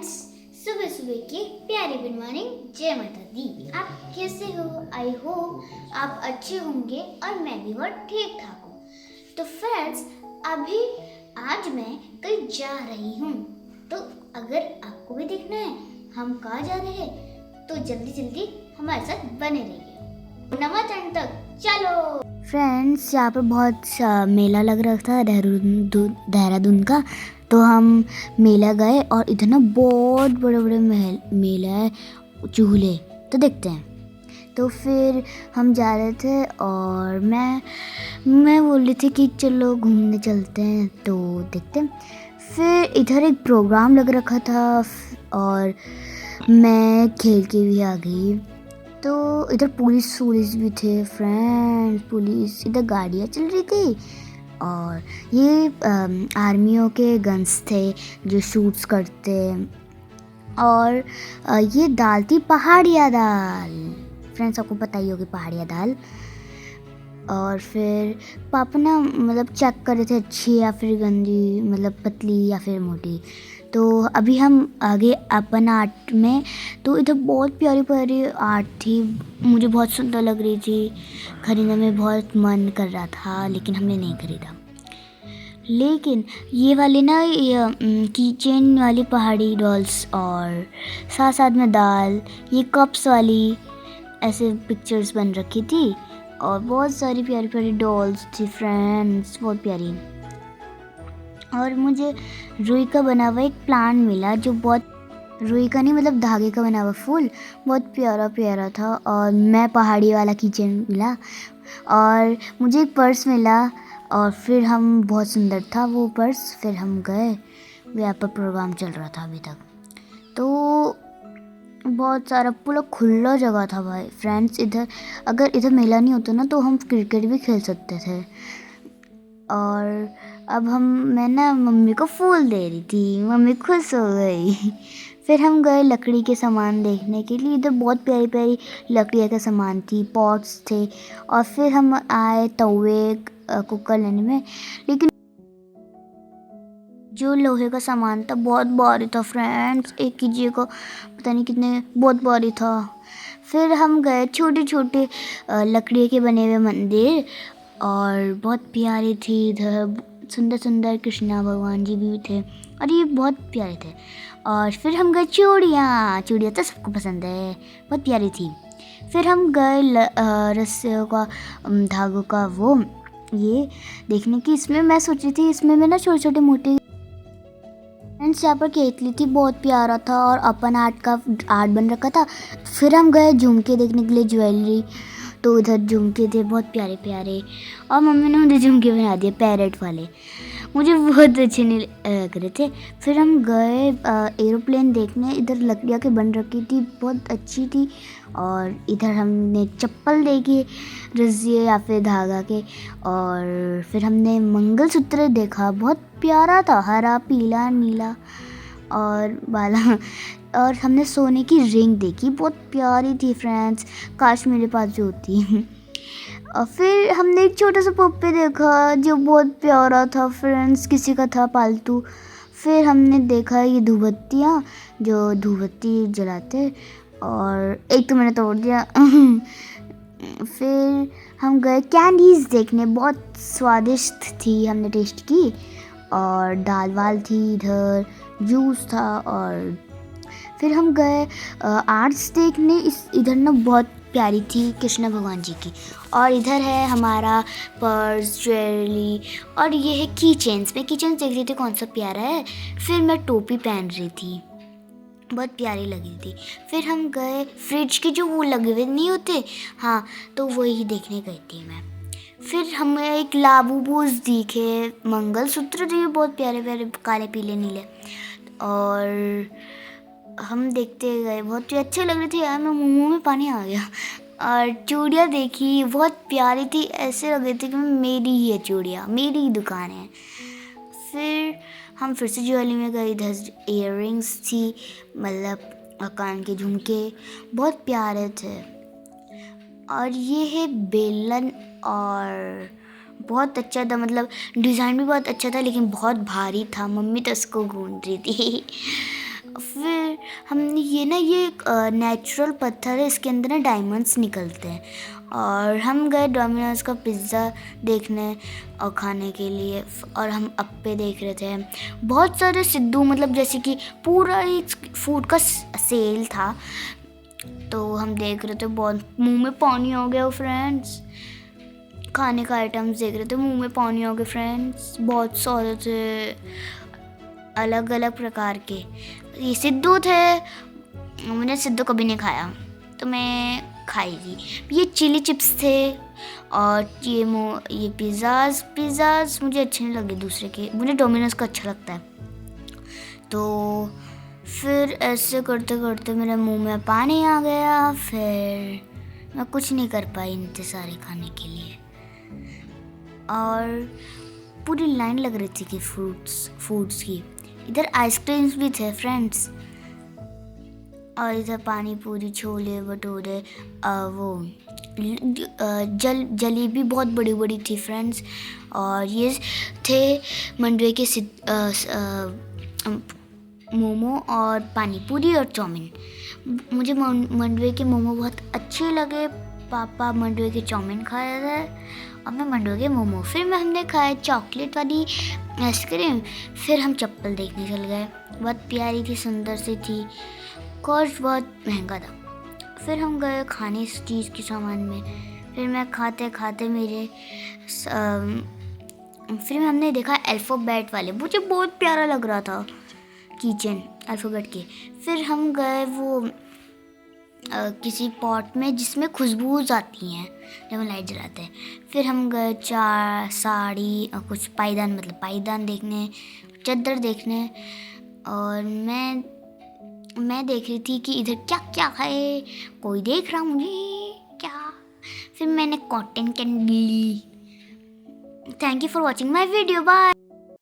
Friends, सुबह सुबह की प्यारी गुड मॉर्निंग। जय माता दी। आप कैसे हो? आई होप आप अच्छे होंगे और मैं भी बहुत ठीक ठाक हूँ। तो फ्रेंड्स, अभी आज मैं कहीं जा रही हूँ, तो अगर आपको भी देखना है हम कहाँ जा रहे हैं तो जल्दी जल्दी हमारे साथ बने रहिए। नवा टाइम तक चलो। फ्रेंड्स, यहाँ पर बहुत मेला लग रहा था देहरादून का, तो हम मेला गए और इधर ना बहुत बड़े बड़े मेला है, चूल्हे तो देखते हैं। तो फिर हम जा रहे थे और मैं बोल रही थी कि चलो घूमने चलते हैं, तो देखते हैं। फिर इधर एक प्रोग्राम लग रखा था और मैं खेल के भी आ गई। तो इधर पुलिस भी थे फ्रेंड्स, पुलिस इधर गाड़ियाँ चल रही थी और ये आर्मियों के गन्स थे जो शूट्स करते। और ये दाल थी पहाड़िया दाल। फ्रेंड्स, आपको पता ही होगी पहाड़िया दाल। और फिर पापा ना मतलब चेक कर रहे थे अच्छी या फिर गंदी, मतलब पतली या फिर मोटी। तो अभी हम आगे अपन आर्ट में, तो इधर बहुत प्यारी प्यारी आर्ट थी, मुझे बहुत सुंदर लग रही थी, खरीदने में बहुत मन कर रहा था, लेकिन हमने नहीं खरीदा। लेकिन ये वाले ना कीचेन वाली पहाड़ी डॉल्स और साथ साथ में दाल, ये कप्स वाली ऐसे पिक्चर्स बन रखी थी और बहुत सारी प्यारी प्यारी डॉल्स थी फ्रेंड्स, बहुत प्यारी। और मुझे रुई का बना हुआ एक प्लांट मिला, जो बहुत, रुई का नहीं मतलब धागे का बना हुआ फूल, बहुत प्यारा प्यारा था। और मैं पहाड़ी वाला किचन मिला और मुझे एक पर्स मिला और फिर हम, बहुत सुंदर था वो पर्स। फिर हम गए, वहाँ पर प्रोग्राम चल रहा था अभी तक, तो बहुत सारा पूरा खुला जगह था भाई फ्रेंड्स। इधर अगर इधर मेला नहीं होता ना तो हम क्रिकेट भी खेल सकते थे। और अब मैं ना मम्मी को फूल दे रही थी, मम्मी खुश हो गई। फिर हम गए लकड़ी के सामान देखने के लिए, इधर बहुत प्यारी प्यारी लकड़ियाँ का सामान थी, पॉट्स थे। और फिर हम आए तवे कुकर लेने में, लेकिन जो लोहे का सामान था बहुत भारी था फ्रेंड्स, एक कीजिए को पता नहीं कितने, बहुत भारी था। फिर हम गए छोटे छोटे लकड़ी के बने हुए मंदिर, और बहुत प्यारी थी। इधर सुंदर सुंदर कृष्णा भगवान जी भी थे और ये बहुत प्यारे थे। और फिर हम गए चूड़ियाँ तो सबको पसंद है, बहुत प्यारी थी। फिर हम गए रस्सियों का, धागों का वो, ये देखने की। इसमें मैं सोची थी इसमें मैं ना छोटे छोटे मोटे फ्रेंड्स, यहाँ पर केतली थी, बहुत प्यारा था और अपन आर्ट का आर्ट बन रखा था। फिर हम गए झुमके देखने के लिए, ज्वेलरी, तो उधर झुमके थे बहुत प्यारे प्यारे, और मम्मी ने मुझे झुमके बना दिए पैरेट वाले, मुझे बहुत अच्छे नहीं लग रहे थे। फिर हम गए एरोप्लेन देखने, इधर लकड़ियाँ के बन रखी थी, बहुत अच्छी थी। और इधर हमने चप्पल देखी रस्सी या फिर धागा के। और फिर हमने मंगलसूत्र देखा, बहुत प्यारा था, हरा पीला नीला और वाला। और हमने सोने की रिंग देखी, बहुत प्यारी थी फ्रेंड्स, काश मेरे पास जो होती। और फिर हमने एक छोटा सा पप्पी देखा जो बहुत प्यारा था फ्रेंड्स, किसी का था पालतू। फिर हमने देखा ये धूपबत्तियाँ, जो धूपबत्ती जलाते, और एक तो मैंने तोड़ दिया। फिर हम गए कैंडीज़ देखने, बहुत स्वादिष्ट थी, हमने टेस्ट की। और दाल वाल थी, इधर जूस था। और फिर हम गए आर्ट्स देखने, इधर ना बहुत प्यारी थी कृष्ण भगवान जी की। और इधर है हमारा पर्स, ज्वेलरी, और ये है की चेन्स। मैं की चेन्स देख रही थी कौन सा प्यारा है। फिर मैं टोपी पहन रही थी, बहुत प्यारी लगी थी। फिर हम गए फ्रिज के जो वो लगे हुए नहीं होते, हाँ, तो वही देखने गई थी मैं। फिर हमें एक लाबूबूज दिखे, मंगलसूत्र थे बहुत प्यारे प्यारे, काले पीले नीले। और हम देखते गए, बहुत ही अच्छे लग रहे थे यार, मैं मुंह में पानी आ गया। और चूड़ियाँ देखी, बहुत प्यारी थी, ऐसे लग रही थी कि मेरी ही है चूड़ियाँ, मेरी ही दुकान है। फिर हम फिर से ज्वेलरी में गए, इधर इयररिंग्स थी, मतलब कान के झुमके, बहुत प्यारे थे। और ये है बेलन, और बहुत अच्छा था, मतलब डिज़ाइन भी बहुत अच्छा था, लेकिन बहुत भारी था, मम्मी तो इसको गूंद रही थी। फिर हमने ये एक नेचुरल पत्थर है, इसके अंदर ना डायमंड्स निकलते हैं। और हम गए डोमिनोज़ का पिज़्ज़ा देखने और खाने के लिए, और हम अप्पे देख रहे थे। बहुत सारे सिद्धू, मतलब जैसे कि पूरा ही फूड का सेल था, तो हम देख रहे थे। बहुत मुंह में पानी आ गया फ्रेंड्स, खाने का आइटम्स देख रहे थे, मुंह में पानी आ गया फ्रेंड्स। बहुत सारे थे, अलग अलग प्रकार के। ये सिद्धू थे, मैंने सिद्धू कभी नहीं खाया तो मैं खाएगी। ये चिली चिप्स थे, और ये पिज़्ज़ाज़ मुझे अच्छे नहीं लगे दूसरे के, मुझे डोमिनोज़ का अच्छा लगता है। तो फिर ऐसे करते करते मेरे मुंह में पानी आ गया, फिर मैं कुछ नहीं कर पाई इतने सारे खाने के लिए। और पूरी लाइन लग रही थी कि फूड्स की। इधर आइसक्रीम्स भी थे फ्रेंड्स, और इधर पानी पूरी, छोले भटूरे, वो जलेबी बहुत बड़ी बड़ी थी फ्रेंड्स। और ये थे मंडवे के मोमो और पानी पूरी और चाउमीन। मुझे मंडवे के मोमो बहुत अच्छे लगे। पापा मंडवे के चाउमीन खाए थे और मैं मंडवे के मोमो। फिर हमने खाए चॉकलेट वाली आइसक्रीम। फिर हम चप्पल देखने चल गए, बहुत प्यारी थी, सुंदर सी थी, कॉस्ट बहुत महंगा था। फिर हम गए खाने इस चीज़ के सामान में। फिर मैं खाते खाते फिर हमने देखा अल्फ़ाबेट वाले, मुझे बहुत प्यारा लग रहा था किचन अल्फ़ाबेट के। फिर हम गए वो किसी पॉट में जिसमें खुशबू आती हैं जब हम लाइट जलाते हैं। फिर हम गए साड़ी और कुछ पायदान देखने, चादर देखने। और मैं देख रही थी कि इधर क्या क्या है, कोई देख रहा मुझे क्या। फिर मैंने कॉटन कैंडी ली। Thank you for watching my video, bye.